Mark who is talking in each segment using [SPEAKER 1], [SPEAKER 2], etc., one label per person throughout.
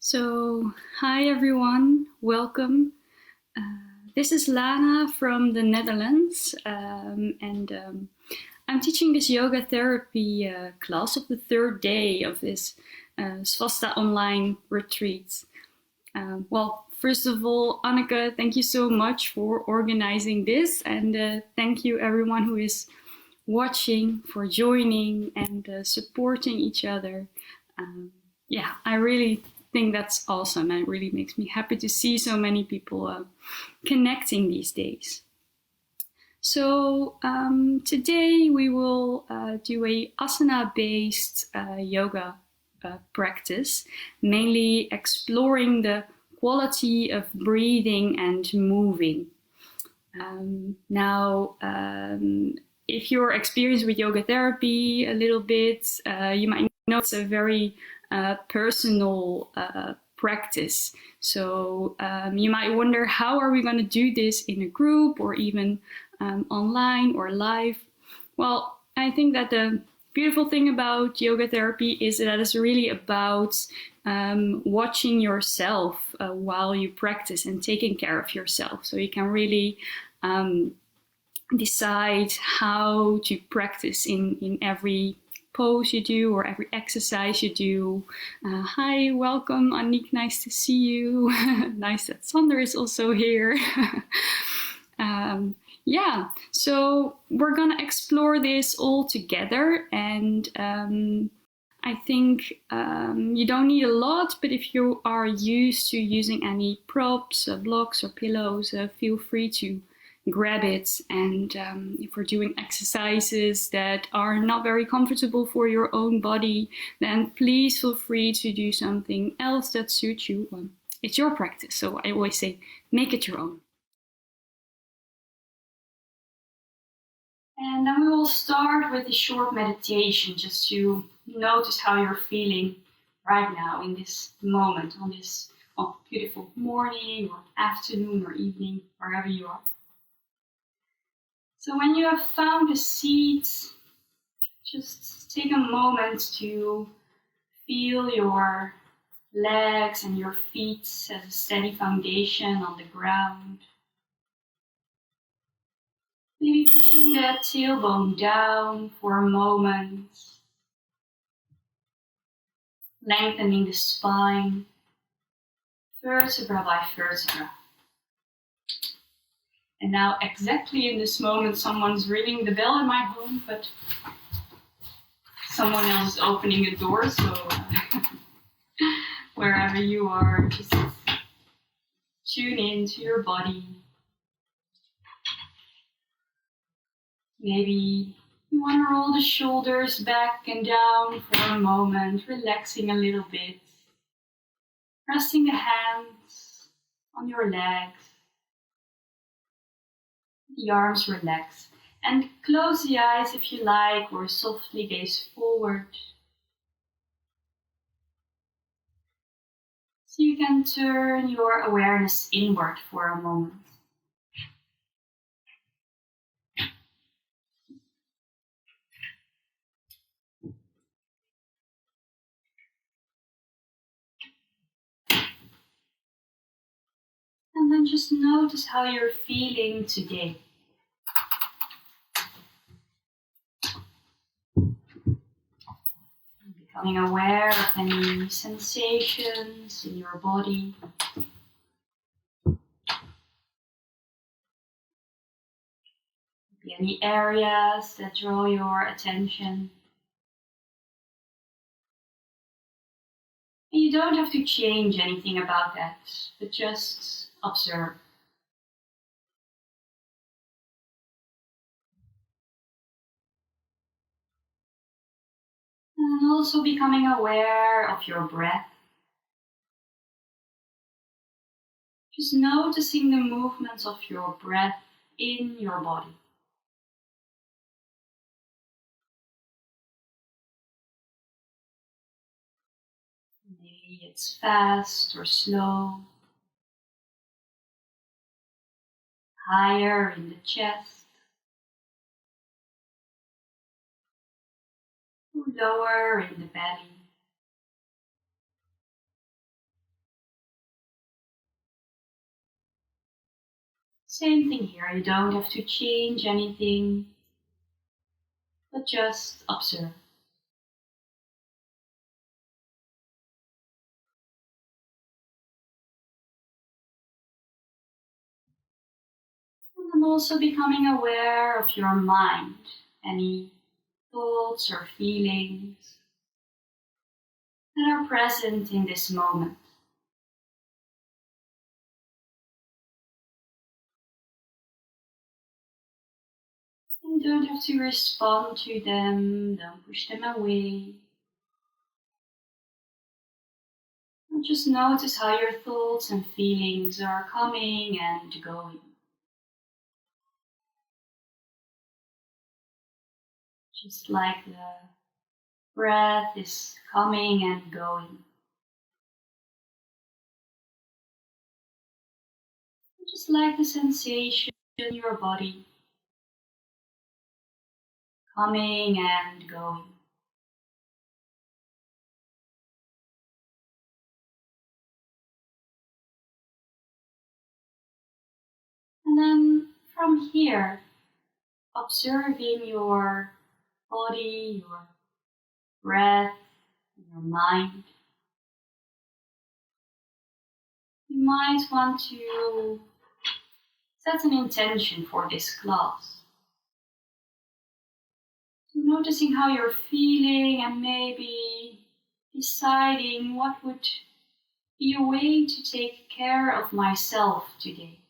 [SPEAKER 1] So, hi everyone, welcome. This is Lana from the Netherlands, and I'm teaching this yoga therapy class of the third day of this Svastha Online Retreat. First of all, Anneke, thank you so much for organizing this, and thank you everyone who is watching for joining and supporting each other. I really think that's awesome, and it really makes me happy to see so many people connecting these days. So today we will do a asana-based yoga practice, mainly exploring the quality of breathing and moving. If you're experienced with yoga therapy a little bit, you might know it's a very personal practice. So you might wonder, how are we going to do this in a group or even online or live? Well, I think that the beautiful thing about yoga therapy is that it's really about watching yourself while you practice and taking care of yourself. So you can really decide how to practice in every pose you do or every exercise you do. Hi, welcome, Aniek, nice to see you. Nice that Sander is also here. So we're gonna explore this all together, and I think you don't need a lot, but if you are used to using any props, blocks or pillows, feel free to grab it. And if we're doing exercises that are not very comfortable for your own body, then please feel free to do something else that suits you. It's your practice, so I always say, make it your own. And then we will start with a short meditation, just to notice how you're feeling right now in this moment, on this beautiful morning or afternoon or evening, wherever you are. So when you have found a seat, just take a moment to feel your legs and your feet as a steady foundation on the ground. Maybe pushing the tailbone down for a moment, lengthening the spine, vertebra by vertebra. And now, exactly in this moment, someone's ringing the bell in my home, but someone else is opening a door, so wherever you are, just tune in to your body. Maybe you want to roll the shoulders back and down for a moment, relaxing a little bit. Resting the hands on your legs. The arms relax. And close the eyes if you like, or softly gaze forward. So you can turn your awareness inward for a moment. And then just notice how you're feeling today. Becoming aware of any sensations in your body. Maybe any areas that draw your attention. And you don't have to change anything about that, but just observe. And also becoming aware of your breath. Just noticing the movements of your breath in your body. Maybe it's fast or slow, higher in the chest, or lower in the belly. Same thing here, you don't have to change anything, but just observe. And also becoming aware of your mind, any thoughts or feelings that are present in this moment. You don't have to respond to them, don't push them away. And just notice how your thoughts and feelings are coming and going. Just like the breath is coming and going. Just like the sensation in your body, coming and going. And then from here, observing your body, your breath, your mind. You might want to set an intention for this class. So noticing how you're feeling and maybe deciding what would be a way to take care of myself today.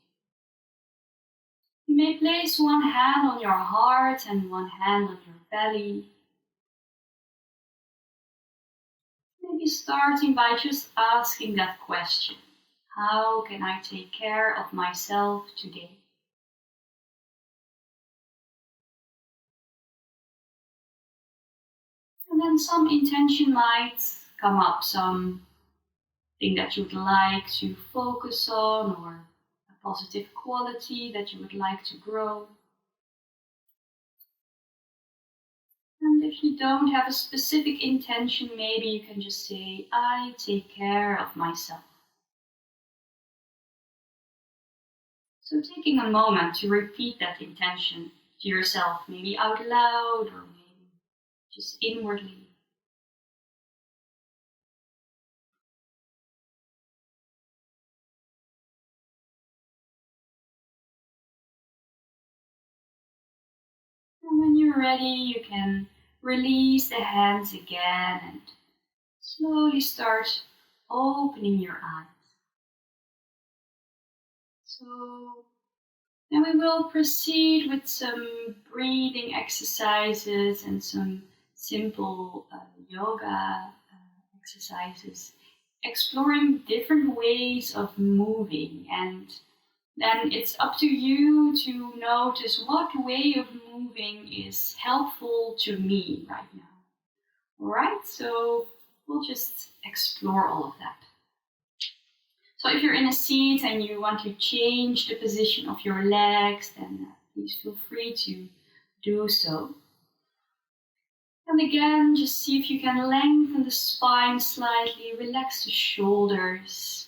[SPEAKER 1] You may place one hand on your heart and one hand on your belly. Maybe starting by just asking that question. How can I take care of myself today? And then some intention might come up, something that you would like to focus on or a positive quality that you would like to grow. And if you don't have a specific intention, maybe you can just say, I take care of myself. So taking a moment to repeat that intention to yourself, maybe out loud or maybe just inwardly. And when you're ready, you can release the hands again and slowly start opening your eyes. So then we will proceed with some breathing exercises and some simple yoga exercises, exploring different ways of moving, and then it's up to you to notice what way of moving is helpful to me right now. Alright, so we'll just explore all of that. So if you're in a seat and you want to change the position of your legs, then please feel free to do so. And again, just see if you can lengthen the spine slightly, relax the shoulders.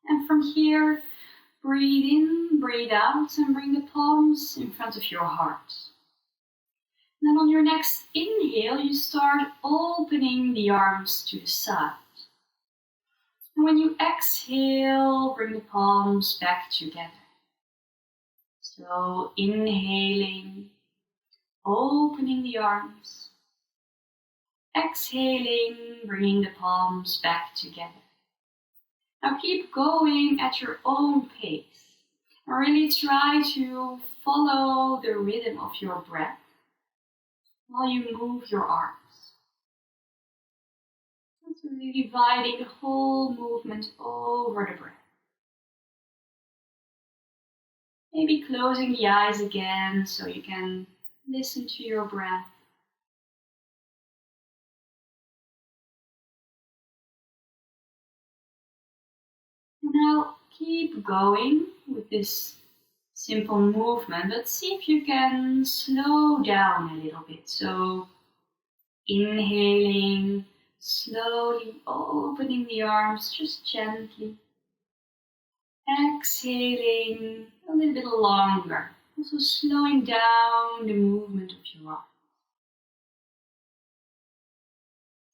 [SPEAKER 1] And from here, breathe in, breathe out, and bring the palms in front of your heart. And then on your next inhale, you start opening the arms to the side. And when you exhale, bring the palms back together. So inhaling, opening the arms. Exhaling, bringing the palms back together. Now keep going at your own pace. And really try to follow the rhythm of your breath while you move your arms. So really dividing the whole movement over the breath. Maybe closing the eyes again so you can listen to your breath. And now keep going with this simple movement, but see if you can slow down a little bit. So inhaling, slowly opening the arms just gently. exhaling a little bit longer, also slowing down the movement of your arm.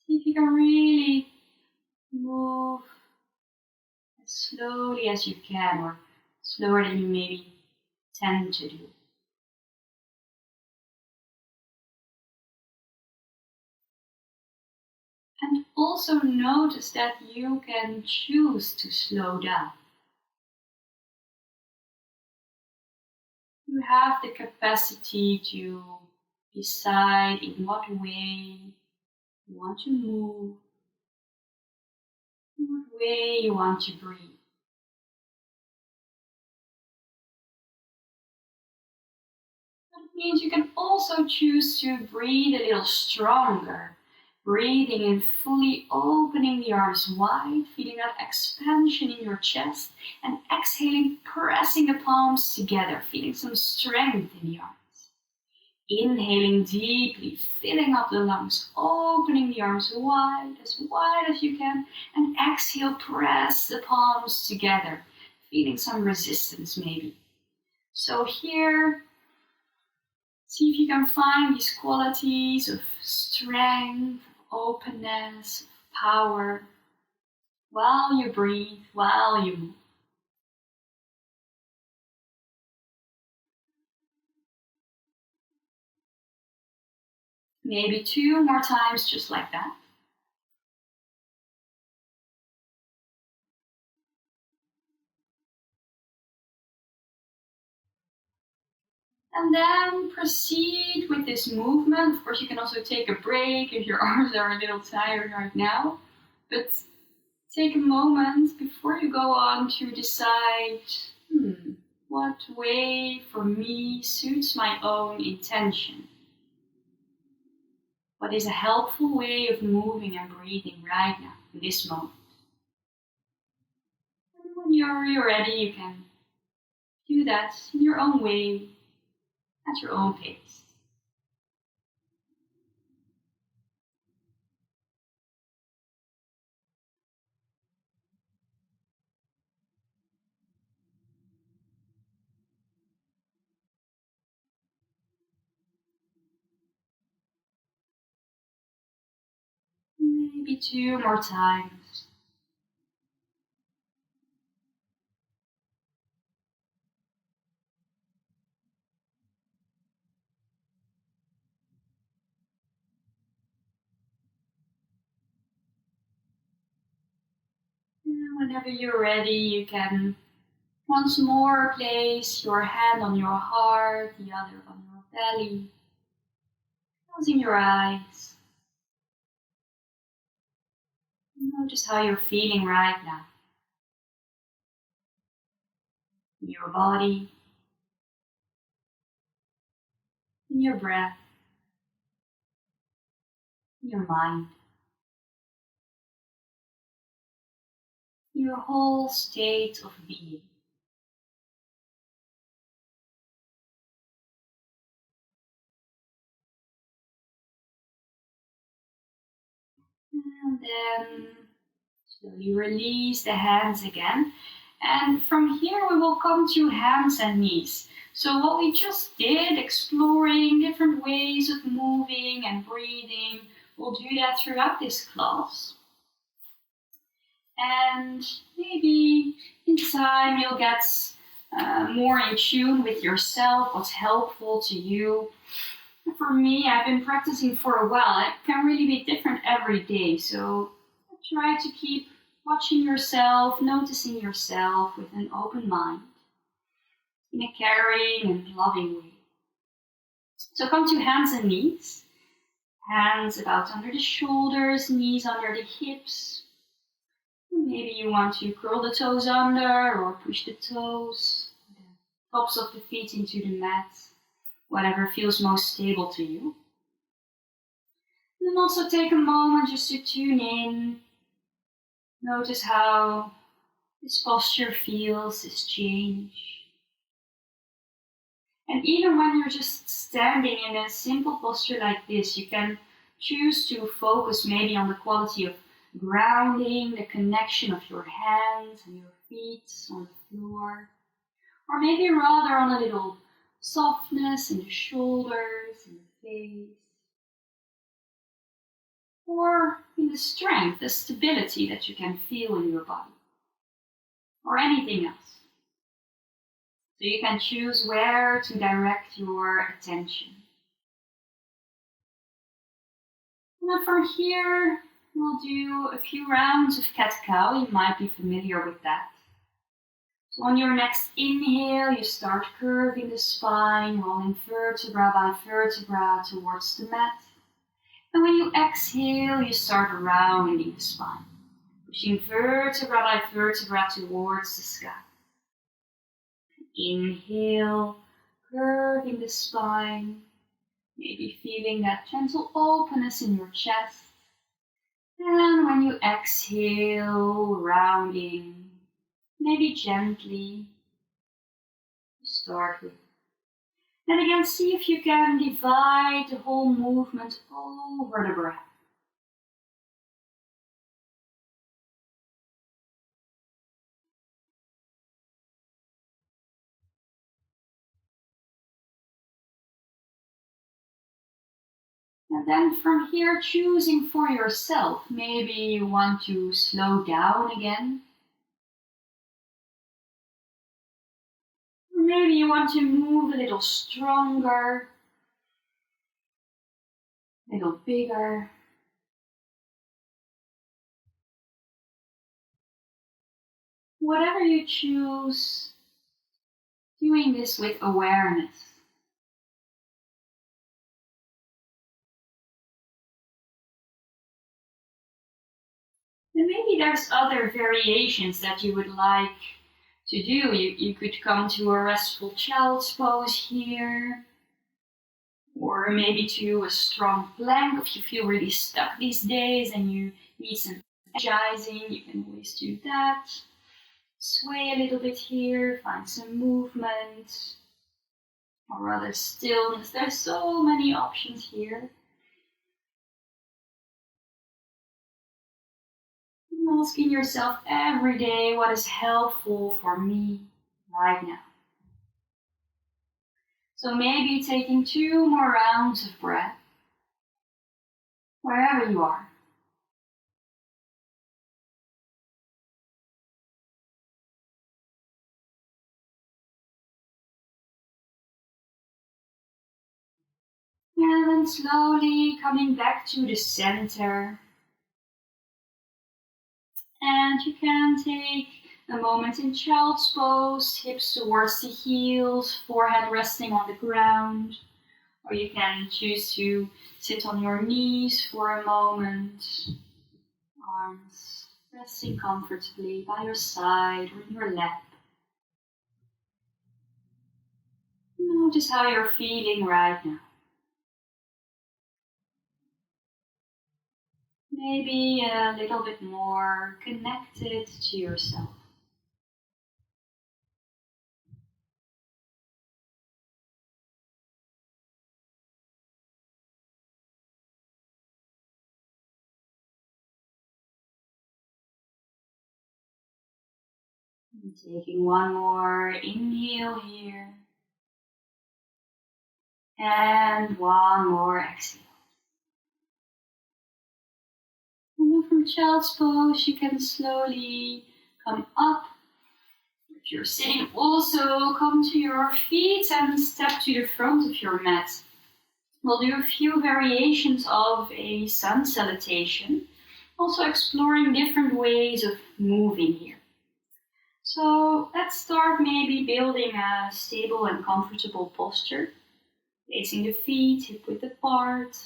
[SPEAKER 1] See if you can really move as slowly as you can, or slower than you maybe tend to do. And also notice that you can choose to slow down. You have the capacity to decide in what way you want to move, in what way you want to breathe. That means you can also choose to breathe a little stronger, breathing in fully opening the arms wide, feeling that expansion in your chest, and exhaling, pressing the palms together, feeling some strength in the arms. Inhaling deeply, filling up the lungs, opening the arms wide as you can, and exhale, press the palms together, feeling some resistance maybe. So here, see if you can find these qualities of strength, openness, power, while you breathe, while you move. Maybe 2 more times just like that. And then proceed with this movement. Of course, you can also take a break if your arms are a little tired right now. But take a moment before you go on to decide, what way for me suits my own intention? What is a helpful way of moving and breathing right now, in this moment? And when you're ready, you can do that in your own way, at your own pace. Maybe 2 more times. And whenever you're ready, you can once more place your hand on your heart, the other on your belly, closing your eyes. Notice how you're feeling right now. In your body, in your breath, in your mind, your whole state of being. And then slowly release the hands again. And from here we will come to hands and knees. So what we just did, exploring different ways of moving and breathing, we'll do that throughout this class. And maybe in time you'll get more in tune with yourself, what's helpful to you. For me, I've been practicing for a while. It can really be different every day. So try to keep watching yourself, noticing yourself with an open mind, in a caring and loving way. So come to hands and knees. Hands about under the shoulders, knees under the hips. Maybe you want to curl the toes under or push the toes, the tops of the feet into the mat, whatever feels most stable to you. And then also take a moment just to tune in. Notice how this posture feels, this change. And even when you're just standing in a simple posture like this, you can choose to focus maybe on the quality of grounding, the connection of your hands and your feet on the floor. Or maybe rather on a little softness in the shoulders and the face. Or in the strength, the stability that you can feel in your body. Or anything else. So you can choose where to direct your attention. And then from here, we'll do a few rounds of cat-cow. You might be familiar with that. So on your next inhale, you start curving the spine, rolling vertebra by vertebra towards the mat. And when you exhale, you start rounding the spine, pushing vertebra by vertebra towards the sky. Inhale, curving the spine, maybe feeling that gentle openness in your chest. And when you exhale, rounding, maybe gently, start with. And again, see if you can divide the whole movement over the breath. And then from here, choosing for yourself. Maybe you want to slow down again. Or maybe you want to move a little stronger, a little bigger. Whatever you choose, doing this with awareness. And maybe there's other variations that you would like to do. You could come to a restful child's pose here. Or maybe to a strong plank if you feel really stuck these days and you need some energizing. You can always do that. Sway a little bit here, find some movement. Or rather stillness. There's so many options here. Asking yourself every day, what is helpful for me right now? So maybe taking 2 more rounds of breath, wherever you are. And then slowly coming back to the center. And you can take a moment in child's pose, hips towards the heels, forehead resting on the ground. Or you can choose to sit on your knees for a moment. Arms resting comfortably by your side or in your lap. Notice how you're feeling right now. Maybe a little bit more connected to yourself. And taking one more inhale here. And one more exhale. And then from child's pose, you can slowly come up. If you're sitting, also come to your feet and step to the front of your mat. We'll do a few variations of a sun salutation, also exploring different ways of moving here. So let's start maybe building a stable and comfortable posture. Placing the feet hip width apart.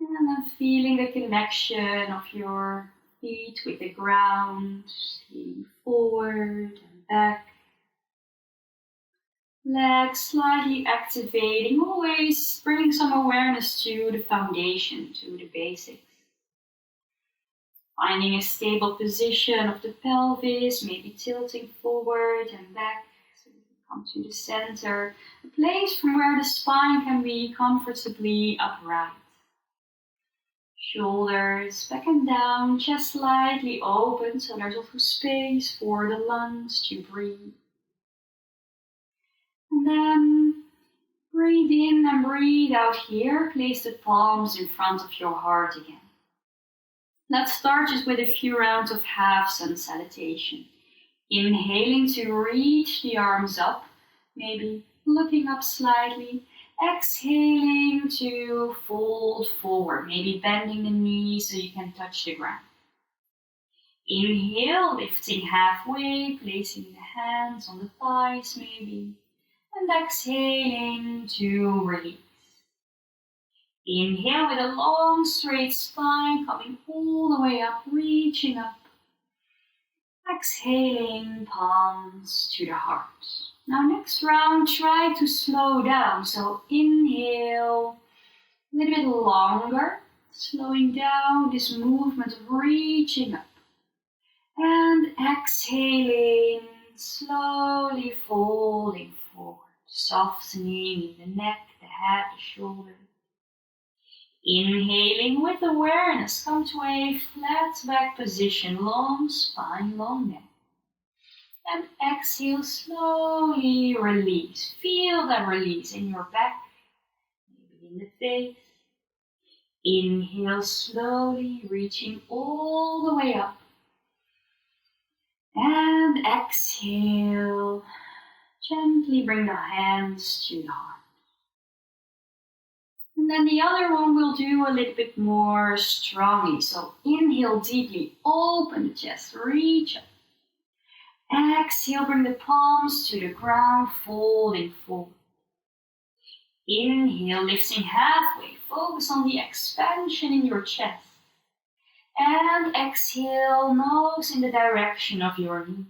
[SPEAKER 1] And then feeling the connection of your feet with the ground, leaning forward and back. Legs slightly activating, always bringing some awareness to the foundation, to the basics. Finding a stable position of the pelvis, maybe tilting forward and back, so you can come to the center, a place from where the spine can be comfortably upright. Shoulders back and down, chest slightly open so there's also space for the lungs to breathe. And then breathe in and breathe out here. Place the palms in front of your heart again. Let's start just with a few rounds of half sun salutation. Inhaling to reach the arms up, maybe looking up slightly. Exhaling to fold forward, maybe bending the knees so you can touch the ground. Inhale, lifting halfway, placing the hands on the thighs maybe. And exhaling to release. Inhale with a long straight spine, coming all the way up, reaching up. Exhaling, palms to the heart. Now next round, try to slow down. So inhale, a little bit longer, slowing down this movement of reaching up. And exhaling, slowly folding forward, softening in the neck, the head, the shoulders. Inhaling with awareness, come to a flat back position, long spine, long neck. And exhale, slowly release. Feel that release in your back, maybe in the face. Inhale, slowly reaching all the way up. And exhale, gently bring the hands to the heart. And then the other one we'll do a little bit more strongly. So inhale deeply, open the chest, reach up. Exhale, bring the palms to the ground, folding forward. Inhale, lifting halfway, focus on the expansion in your chest. And exhale, nose in the direction of your knees.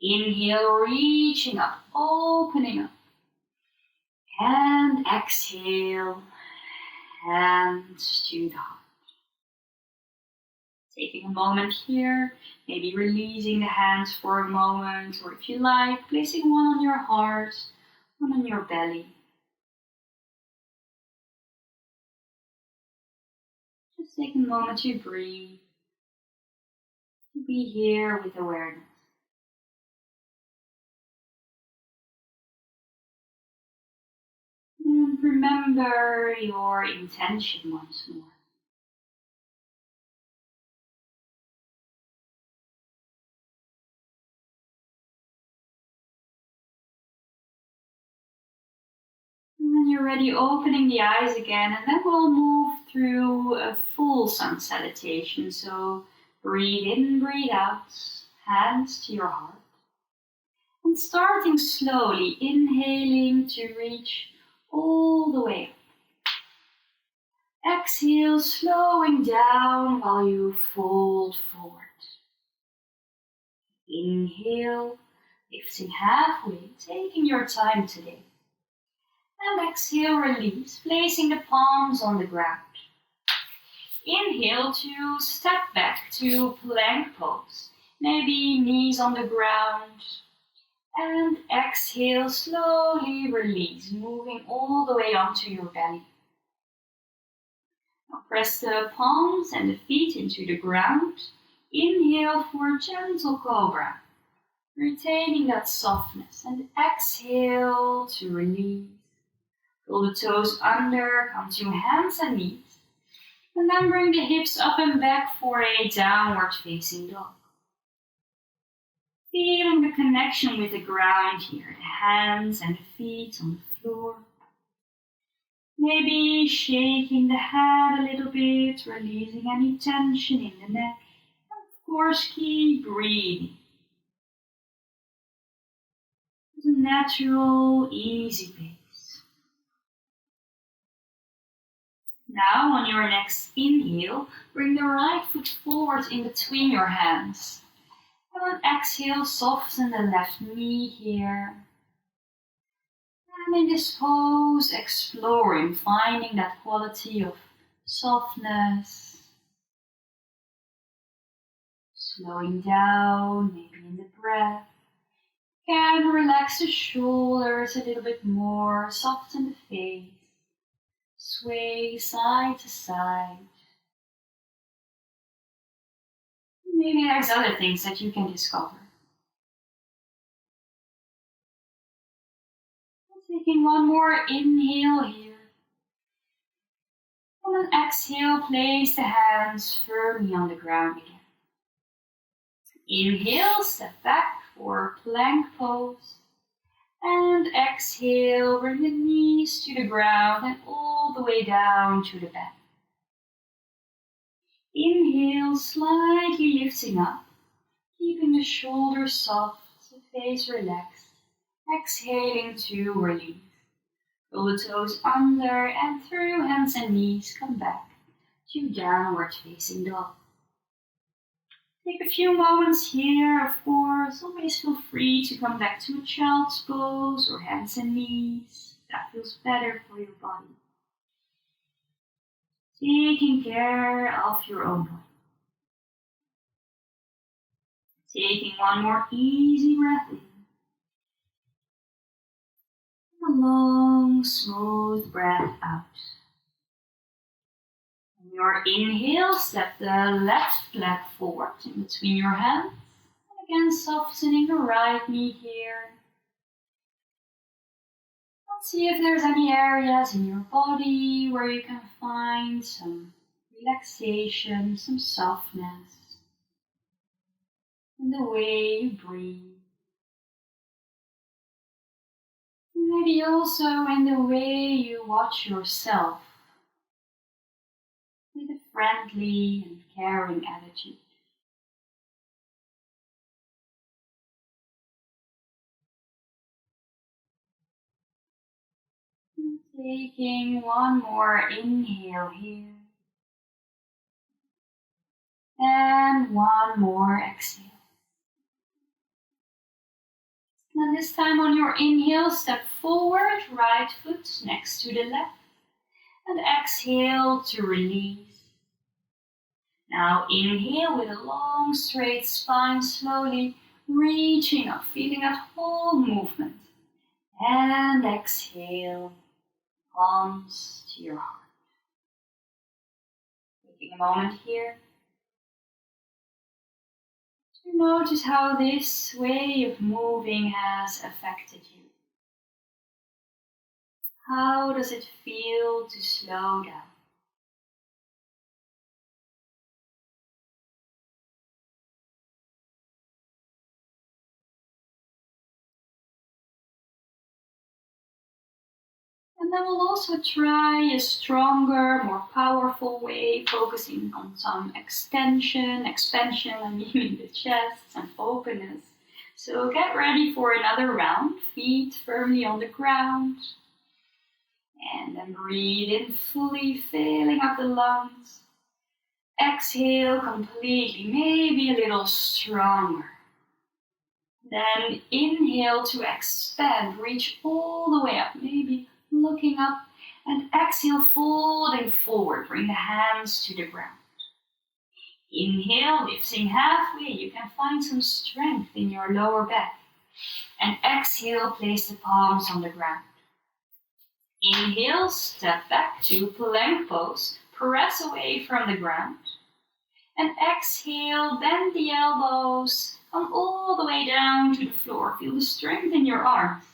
[SPEAKER 1] Inhale, reaching up, opening up. And exhale, hands to the heart. Taking a moment here, maybe releasing the hands for a moment, or if you like, placing one on your heart, one on your belly. Just take a moment to breathe, to be here with awareness. And remember your intention once more. And when you're ready, opening the eyes again, and then we'll move through a full sun salutation. So breathe in, breathe out, hands to your heart. And starting slowly, inhaling to reach all the way up. Exhale, slowing down while you fold forward. Inhale, lifting halfway, taking your time today. And exhale, release, placing the palms on the ground. Inhale to step back to plank pose. Maybe knees on the ground. And exhale, slowly release, moving all the way onto your belly. Now press the palms and the feet into the ground. Inhale for gentle cobra, retaining that softness. And exhale to release. Pull the toes under, come to hands and knees. And then bring the hips up and back for a downward facing dog. Feeling the connection with the ground here, the hands and the feet on the floor. Maybe shaking the head a little bit, releasing any tension in the neck. And of course, keep breathing. It's a natural, easy pace. Now, on your next inhale, bring the right foot forward in between your hands. And on exhale, soften the left knee here. And in this pose, exploring, finding that quality of softness. Slowing down, maybe in the breath. Again, relax the shoulders a little bit more, soften the face. sway side to side. Maybe there's other things that you can discover. Taking one more inhale here. And an exhale, place the hands firmly on the ground again. Inhale, step back for plank pose. And exhale, bring the knees to the ground and all the way down to the back. Inhale, slightly lifting up, keeping the shoulders soft, the face relaxed. Exhaling to release. Roll the toes under and through hands and knees come back to downward facing dog. Take a few moments here, of course. Always feel free to come back to a child's pose or hands and knees. That feels better for your body. Taking care of your own body. Taking one more easy breath in. A long, smooth breath out. On your inhale, step the left leg forward in between your hands. And again, softening the right knee here. And see if there's any areas in your body where you can find some relaxation, some softness in the way you breathe. Maybe also in the way you watch yourself with a friendly and caring attitude. And taking one more inhale here. And one more exhale. And this time on your inhale, step forward, right foot next to the left. And exhale to release. Now inhale with a long straight spine, slowly reaching up, feeling that whole movement. And exhale, palms to your heart. Taking a moment here to notice how this way of moving has affected you. How does it feel to slow down? And then we'll also try a stronger, more powerful way, focusing on some expansion, I mean in the chest, and openness. So get ready for another round, feet firmly on the ground. And then breathe in fully, filling up the lungs. Exhale completely, maybe a little stronger. Then inhale to expand, reach all the way up, maybe looking up, and exhale, folding forward, bring the hands to the ground. Inhale, lifting halfway, you can find some strength in your lower back. And exhale, place the palms on the ground. Inhale, step back to plank pose, press away from the ground. And exhale, bend the elbows, come all the way down to the floor. Feel the strength in your arms.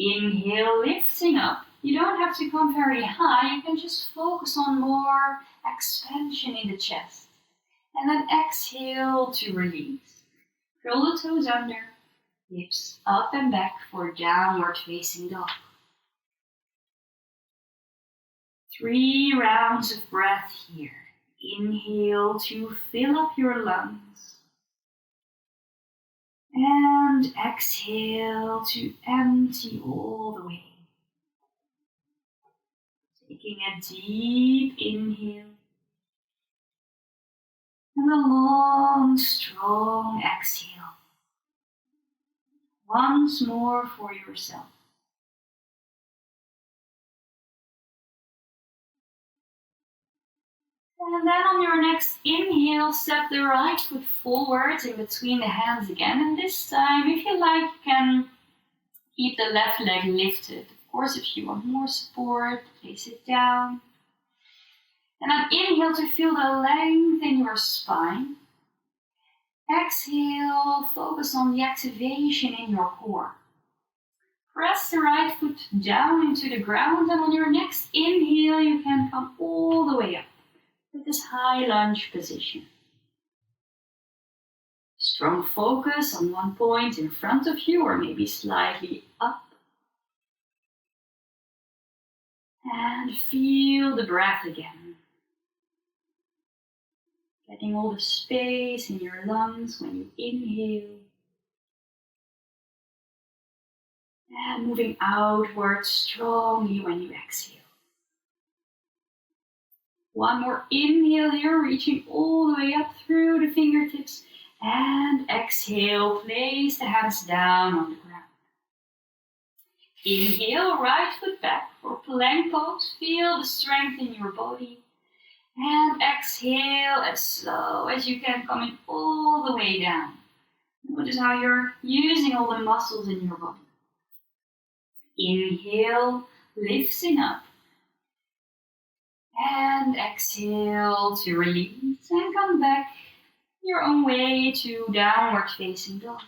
[SPEAKER 1] Inhale, lifting up. You don't have to come very high, you can just focus on more expansion in the chest. And then exhale to release. Curl the toes under, hips up and back for downward facing dog. 3 rounds of breath here. Inhale to fill up your lungs. And exhale to empty all the way. Taking a deep inhale. And a long, strong exhale. Once more for yourself. And then on your next inhale, step the right foot forward in between the hands again. And this time, if you like, you can keep the left leg lifted. Of course, if you want more support, place it down. And then inhale to feel the length in your spine. Exhale, focus on the activation in your core. Press the right foot down into the ground, and on your next inhale, you can come all the way up with this high lunge position. Strong focus on one point in front of you, or maybe slightly up. And feel the breath again. Getting all the space in your lungs when you inhale. And moving outwards strongly when you exhale. One more inhale here, reaching all the way up through the fingertips. And exhale, place the hands down on the ground. Inhale, right foot back for plank pose. Feel the strength in your body. And exhale as slow as you can, coming all the way down. Notice how you're using all the muscles in your body. Inhale, lifting up. And exhale to release and come back your own way to downward facing dog.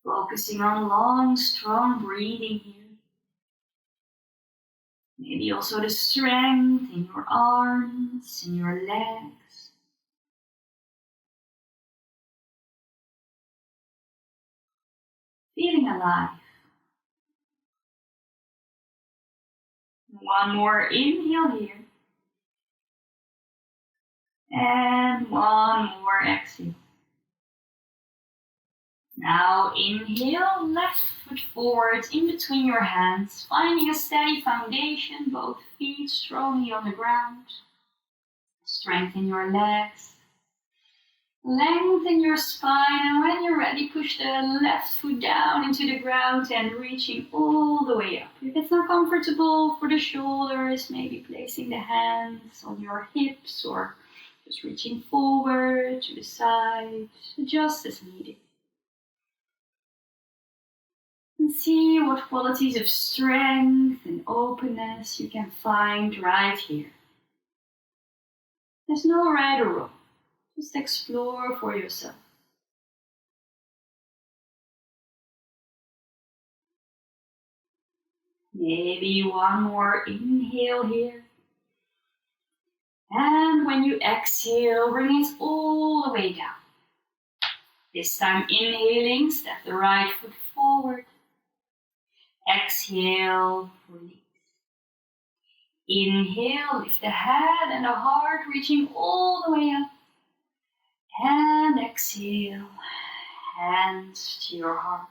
[SPEAKER 1] Focusing on long, strong breathing here. Maybe also the strength in your arms, in your legs. Feeling alive. One more inhale here. And one more exhale. Now inhale, left foot forward in between your hands, finding a steady foundation, both feet strongly on the ground. Strengthen your legs. Lengthen your spine, and when you're ready, push the left foot down into the ground and reaching all the way up. If it's not comfortable for the shoulders, maybe placing the hands on your hips or just reaching forward to the side, adjust as needed. And see what qualities of strength and openness you can find right here. There's no right or wrong. Just explore for yourself. Maybe one more inhale here. And when you exhale, bring it all the way down. This time inhaling, step the right foot forward. Exhale, release. Inhale, lift the head and the heart, reaching all the way up. And exhale, hands to your heart.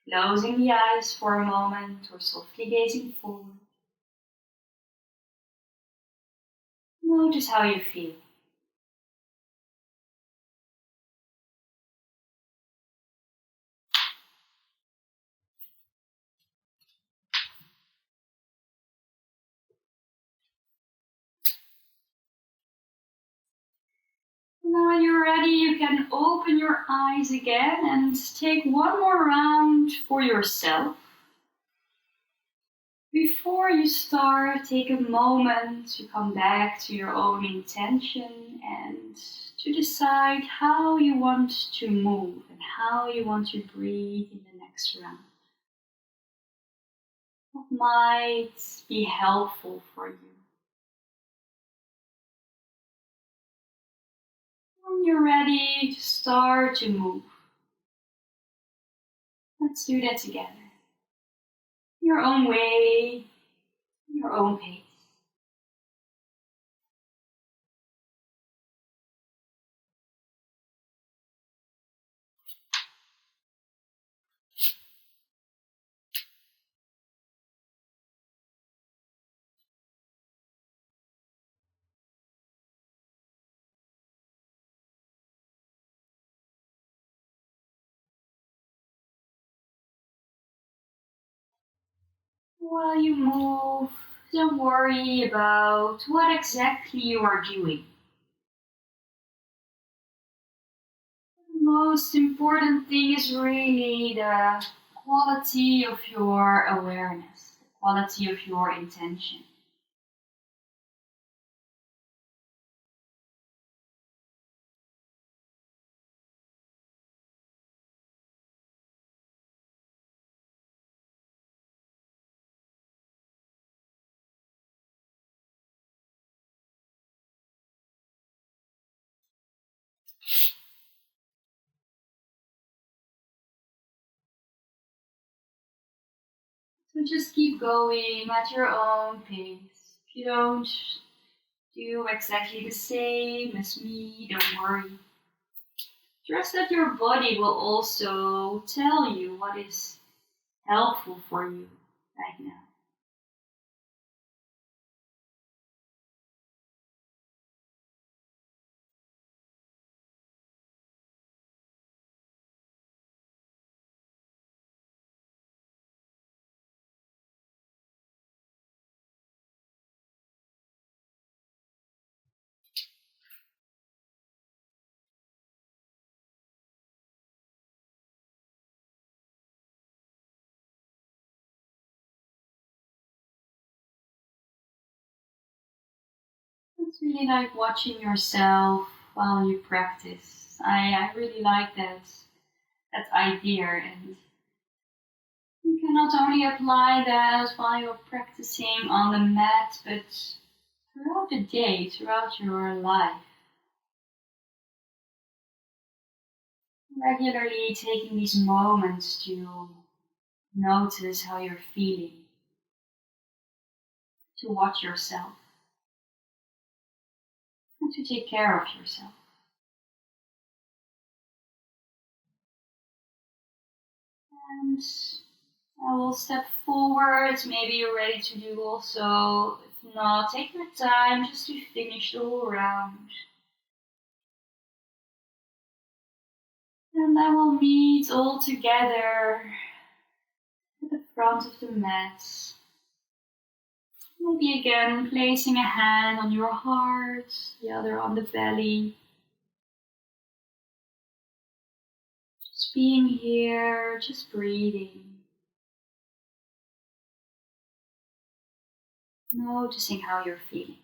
[SPEAKER 1] Closing the eyes for a moment or softly gazing forward. Notice how you feel. Now when you're ready, you can open your eyes again and take one more round for yourself. Before you start, take a moment to come back to your own intention and to decide how you want to move and how you want to breathe in the next round. What might be helpful for you? When you're ready to start to move, let's do that together. Your own way, your own pace. While you move, don't worry about what exactly you are doing. most important thing is really the quality of your awareness, the quality of your intention. So just keep going at your own pace. If you don't do exactly the same as me, don't worry. Trust that your body will also tell you what is helpful for you right now. It's really like watching yourself while you practice. I really like that idea, and you can not only apply that while you're practicing on the mat, but throughout the day, throughout your life. Regularly taking these moments to notice how you're feeling, to watch yourself, and to take care of yourself. And I will step forward. Maybe you're ready to do also. If not, take your time just to finish the whole round. And then we'll meet all together at the front of the mat. Maybe again placing a hand on your heart, the other on the belly. Just being here, just breathing. Noticing how you're feeling.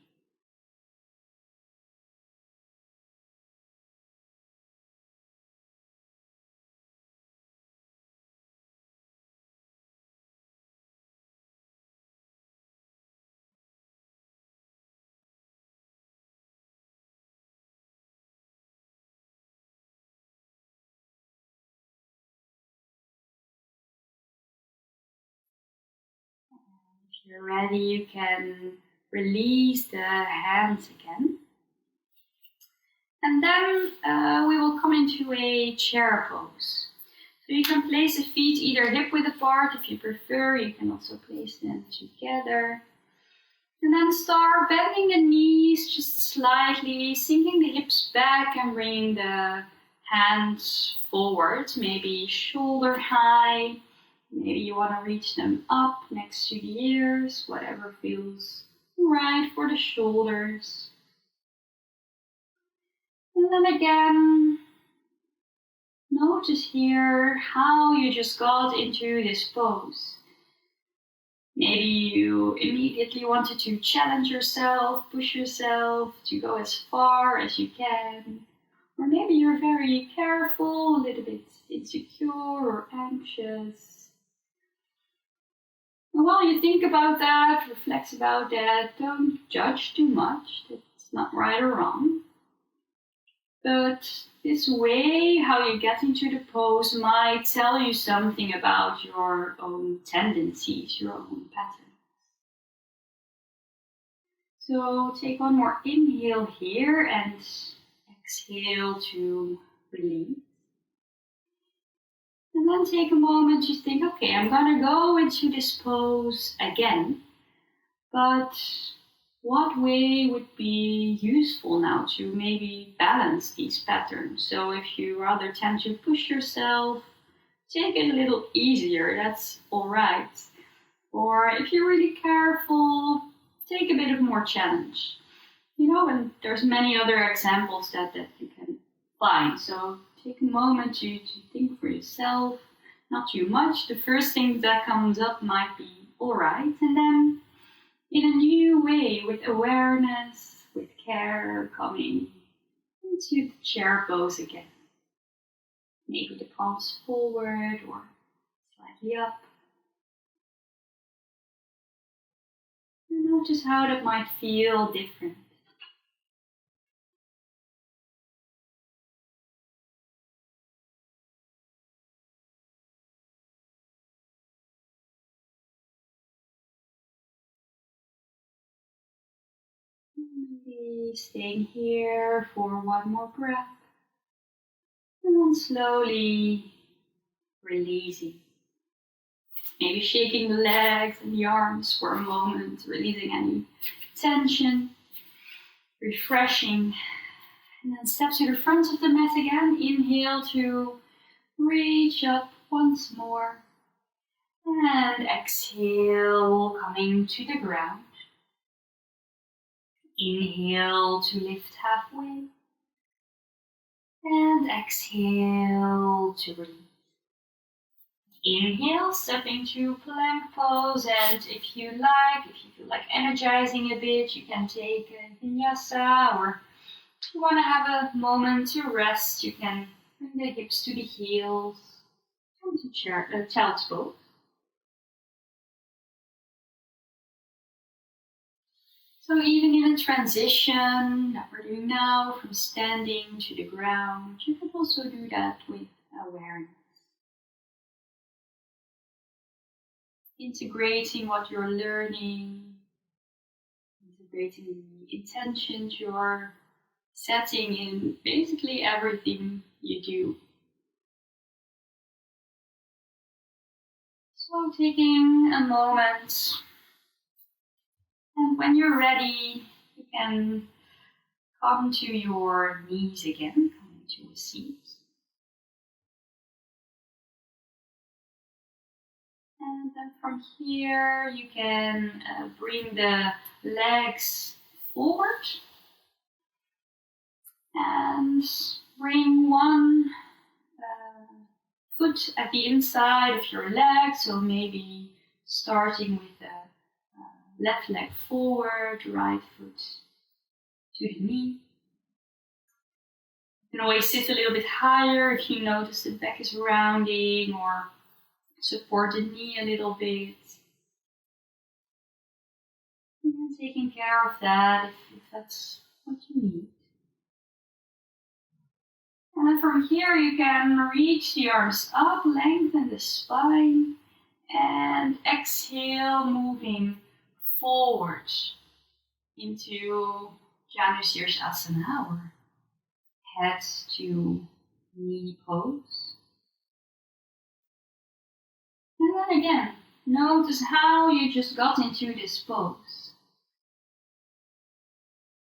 [SPEAKER 1] If you're ready, you can release the hands again. And then we will come into a chair pose. So you can place the feet either hip width apart if you prefer. You can also place them together. And then start bending the knees just slightly, sinking the hips back and bringing the hands forward, maybe shoulder high. Maybe you want to reach them up next to the ears, whatever feels right for the shoulders. And then again, notice here how you just got into this pose. Maybe you immediately wanted to challenge yourself, push yourself to go as far as you can. Or maybe you're very careful, a little bit insecure or anxious. And while you think about that, reflect about that, don't judge too much. That's not right or wrong. But this way, how you get into the pose might tell you something about your own tendencies, your own patterns. So take one more inhale here and exhale to release. And then take a moment to think, okay, I'm going to go into this pose again, but what way would be useful now to maybe balance these patterns? So if you rather tend to push yourself, take it a little easier, that's all right. Or if you're really careful, take a bit of more challenge. And there's many other examples that you can find. So take a moment to think for yourself, not too much. The first thing that comes up might be alright, and then in a new way, with awareness, with care, coming into the chair pose again. Maybe the palms forward or slightly up. And notice how that might feel different. Maybe staying here for one more breath. And then slowly releasing. Maybe shaking the legs and the arms for a moment, releasing any tension, refreshing. And then step to the front of the mat again. Inhale to reach up once more. And exhale, coming to the ground. Inhale to lift halfway. And exhale to release. Inhale, stepping to plank pose, and if you feel like energizing a bit, you can take a vinyasa, or if you want to have a moment to rest, you can bring the hips to the heels, come to child's pose. So even in a transition that we're doing now from standing to the ground, you could also do that with awareness. Integrating what you're learning, integrating the intentions you're setting in basically everything you do. So taking a moment, and when you're ready, you can come to your knees again, come to a seat. And then from here, you can bring the legs forward and bring one foot at the inside of your leg. So maybe starting with the left leg forward, right foot to the knee. You can always sit a little bit higher if you notice the back is rounding, or support the knee a little bit. And taking care of that if that's what you need. And then from here you can reach the arms up, lengthen the spine, and exhale, moving forward into asana, or head to knee pose. And then again, notice how you just got into this pose.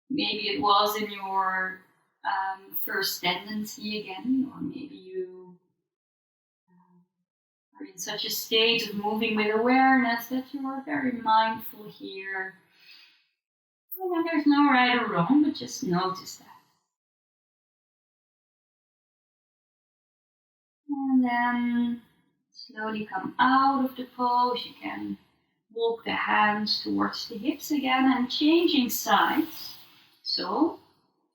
[SPEAKER 1] Maybe it was in your first tendency again, or maybe you are in such a state of moving with awareness that you are very mindful here. And there's no right or wrong, but just notice that. And then slowly come out of the pose. You can walk the hands towards the hips again and changing sides. So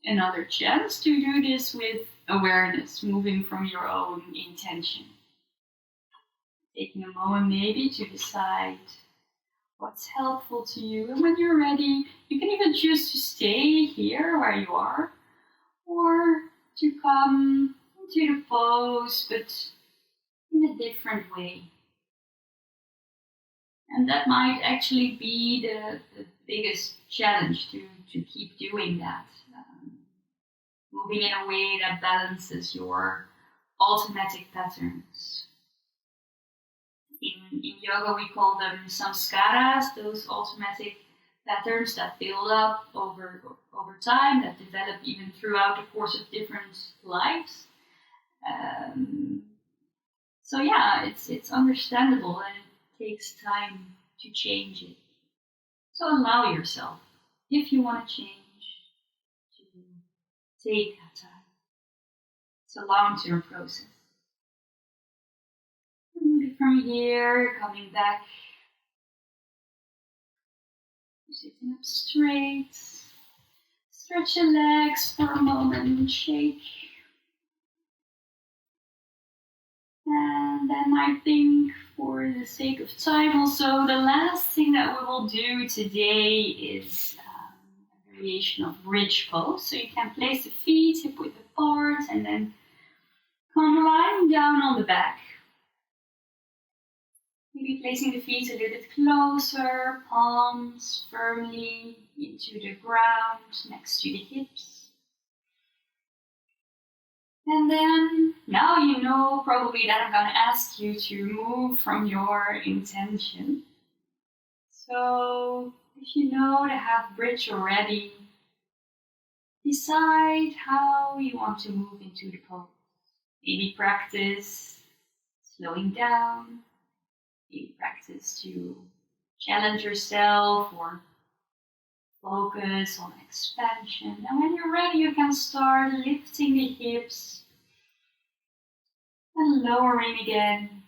[SPEAKER 1] another chance to do this with awareness, moving from your own intention. Taking a moment maybe to decide what's helpful to you. And when you're ready, you can even choose to stay here where you are, or to come into the pose, but in a different way. And that might actually be the biggest challenge, to keep doing that. Moving in a way that balances your automatic patterns. In yoga we call them samskaras, those automatic patterns that build up over time, that develop even throughout the course of different lives. So yeah, it's understandable, and it takes time to change it. So allow yourself, if you want to change, to take that time. It's a long-term process. And from here, coming back, sitting up straight. Stretch your legs for a moment, shake. And then I think, for the sake of time also, the last thing that we will do today is a variation of bridge pose. So you can place the feet hip width apart and then come lying down on the back. Maybe placing the feet a little bit closer, palms firmly into the ground next to the hips. And then, now you know probably that I'm going to ask you to move from your intention. So, if you know the half bridge already, decide how you want to move into the pose. Maybe practice slowing down. Maybe practice to challenge yourself or focus on expansion. And when you're ready, you can start lifting the hips and lowering again.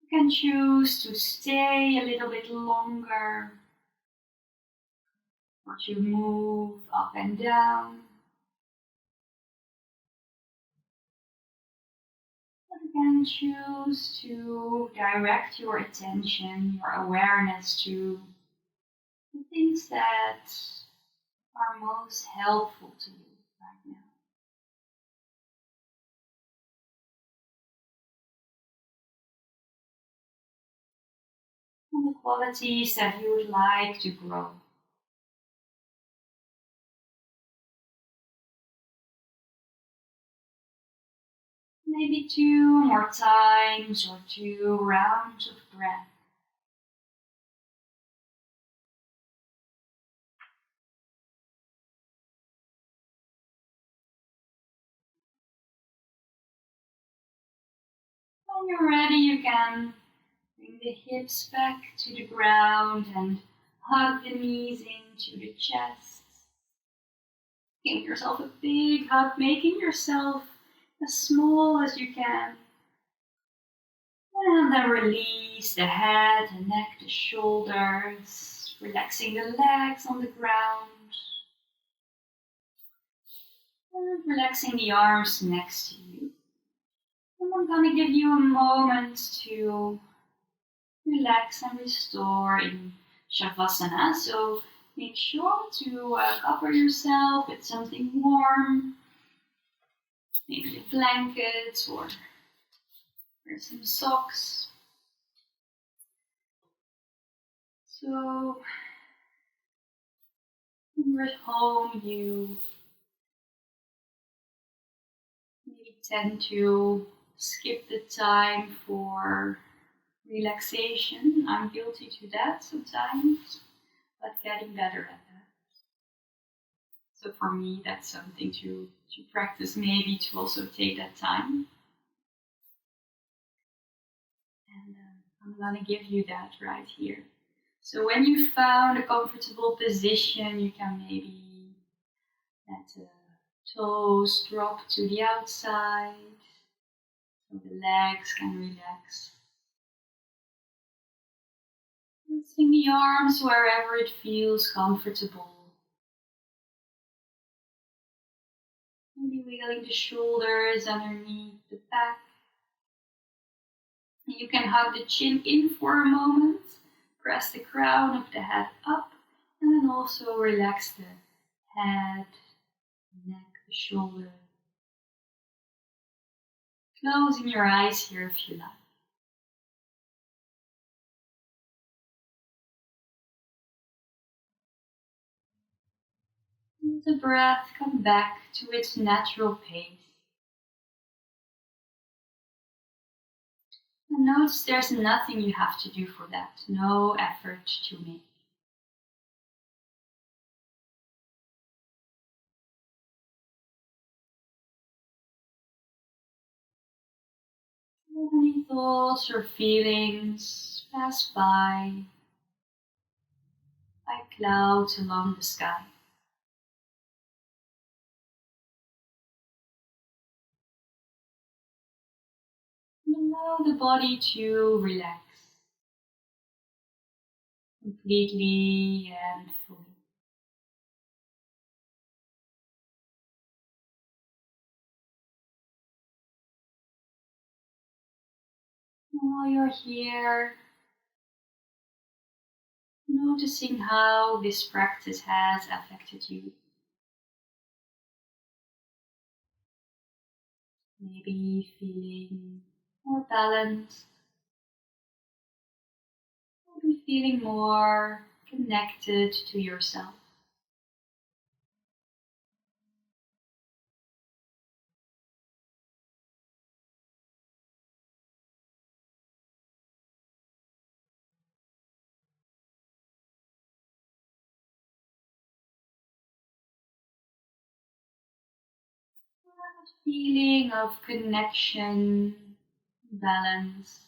[SPEAKER 1] You can choose to stay a little bit longer or to move up and down. You can choose to direct your attention, your awareness to the things that are most helpful to you right now. And the qualities that you would like to grow. Maybe 2 more times or 2 rounds of breath. When you're ready, you can bring the hips back to the ground and hug the knees into the chest. Give yourself a big hug, making yourself as small as you can. And then release the head, the neck, the shoulders, relaxing the legs on the ground. And relaxing the arms next to you. And I'm going to give you a moment to relax and restore in Shavasana. So make sure to cover yourself with something warm. Maybe a blanket or some socks. So when you're at home, you maybe tend to skip the time for relaxation. I'm guilty to that sometimes, but getting better at that. So for me, that's something to practice, maybe to also take that time. And I'm going to give you that right here. So when you found a comfortable position, you can maybe let the toes drop to the outside, so the legs can relax. Lifting the arms wherever it feels comfortable. Maybe wiggling the shoulders underneath the back. And you can hug the chin in for a moment. Press the crown of the head up. And then also relax the head, neck, the shoulder. Closing your eyes here if you like. Let the breath come back to its natural pace. And notice there's nothing you have to do for that, no effort to make. Let any thoughts or feelings pass by like clouds along the sky. Allow the body to relax completely and fully. While you're here, noticing how this practice has affected you. Maybe feeling more balanced, maybe feeling more connected to yourself. That feeling of connection, balance.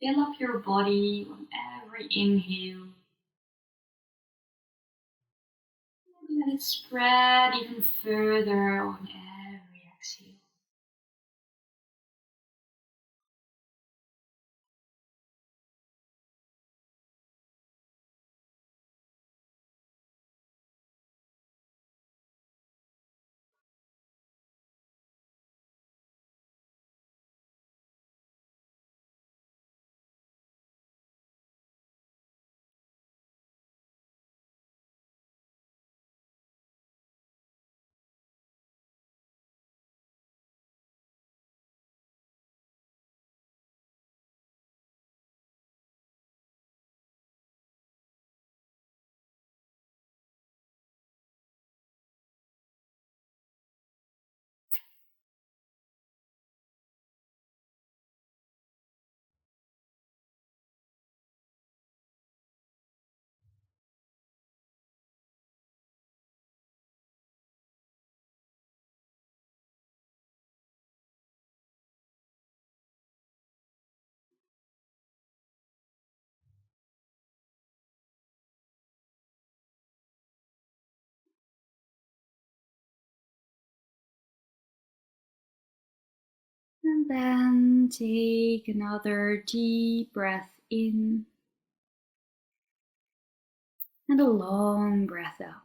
[SPEAKER 1] Fill up your body on every inhale. Let it spread even further on every exhale. And then take another deep breath in and a long breath out.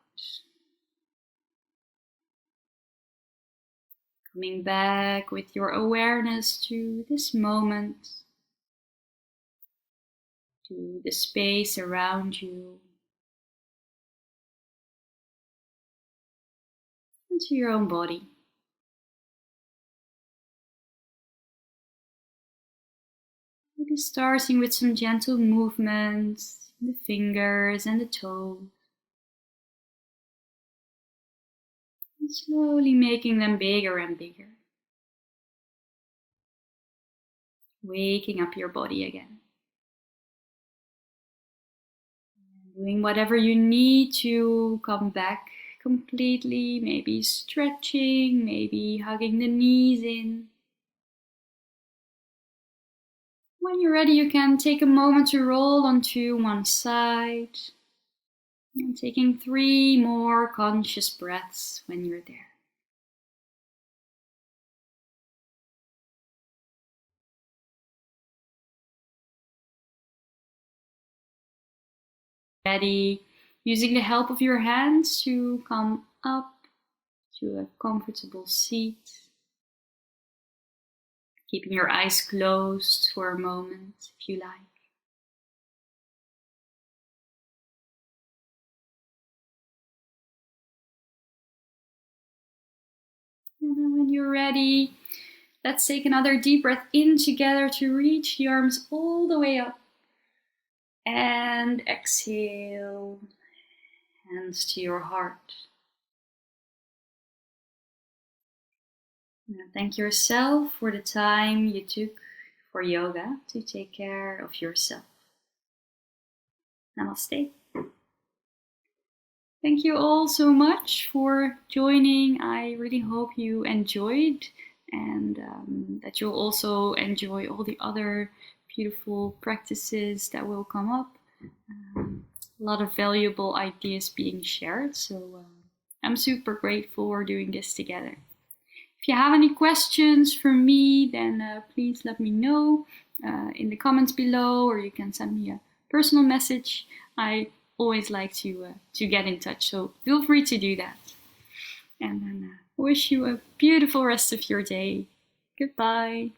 [SPEAKER 1] Coming back with your awareness to this moment, to the space around you, and to your own body. Maybe starting with some gentle movements in the fingers and the toes. And slowly making them bigger and bigger. Waking up your body again. And doing whatever you need to come back completely. Maybe stretching, maybe hugging the knees in. When you're ready, you can take a moment to roll onto one side. And taking 3 more conscious breaths when you're there. Ready, using the help of your hands to come up to a comfortable seat. Keeping your eyes closed for a moment if you like. And then when you're ready, let's take another deep breath in together to reach the arms all the way up. And exhale, hands to your heart. Now, thank yourself for the time you took for yoga to take care of yourself. Namaste. Thank you all so much for joining. I really hope you enjoyed and that you'll also enjoy all the other beautiful practices that will come up. A lot of valuable ideas being shared, so I'm super grateful we're doing this together. If you have any questions for me, then please let me know in the comments below, or you can send me a personal message. I always like to get in touch, so feel free to do that. And then wish you a beautiful rest of your day. Goodbye.